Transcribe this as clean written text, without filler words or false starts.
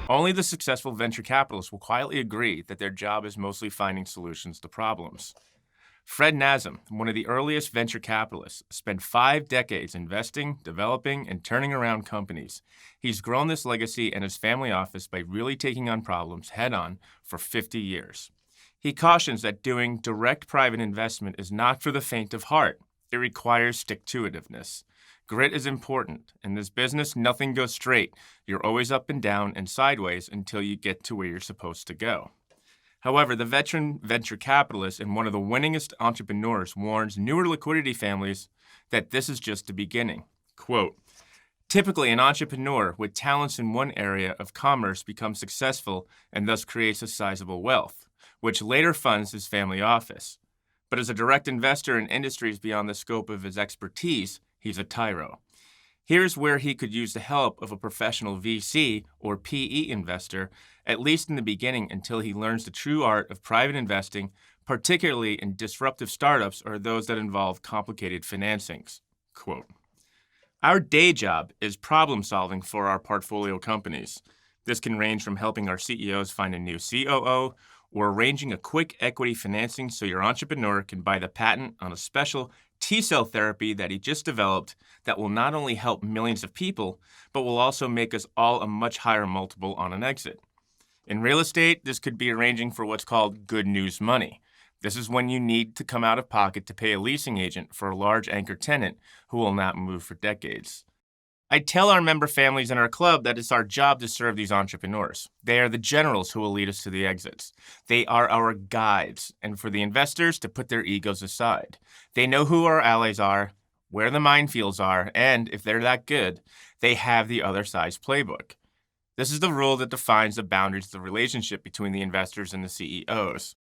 Only the successful venture capitalists will quietly agree that their job is mostly finding solutions to problems. Fred Nasm, one of the earliest venture capitalists, spent 5 decades investing, developing, and turning around companies. He's grown this legacy and his family office by really taking on problems head on for 50 years. He cautions that doing direct private investment is not for the faint of heart. It requires stick-to-itiveness. Grit is important. In this business, nothing goes straight. You're always up and down and sideways until you get to where you're supposed to go. However, the veteran venture capitalist and one of the winningest entrepreneurs warns newer liquidity families that this is just the beginning. Quote, typically, an entrepreneur with talents in one area of commerce becomes successful and thus creates a sizable wealth, which later funds his family office. But as a direct investor in industries beyond the scope of his expertise, he's a tyro. Here's where he could use the help of a professional VC or PE investor, at least in the beginning until he learns the true art of private investing, particularly in disruptive startups or those that involve complicated financings. Quote, our day job is problem solving for our portfolio companies. This can range from helping our CEOs find a new COO or arranging a quick equity financing so your entrepreneur can buy the patent on a special T-cell therapy that he just developed that will not only help millions of people, but will also make us all a much higher multiple on an exit. In real estate, this could be arranging for what's called good news money. This is when you need to come out of pocket to pay a leasing agent for a large anchor tenant who will not move for decades. I tell our member families in our club that it's our job to serve these entrepreneurs. They are the generals who will lead us to the exits. They are our guides, and for the investors to put their egos aside. They know who our allies are, where the minefields are, and if they're that good, they have the other side's playbook. This is the rule that defines the boundaries of the relationship between the investors and the CEOs.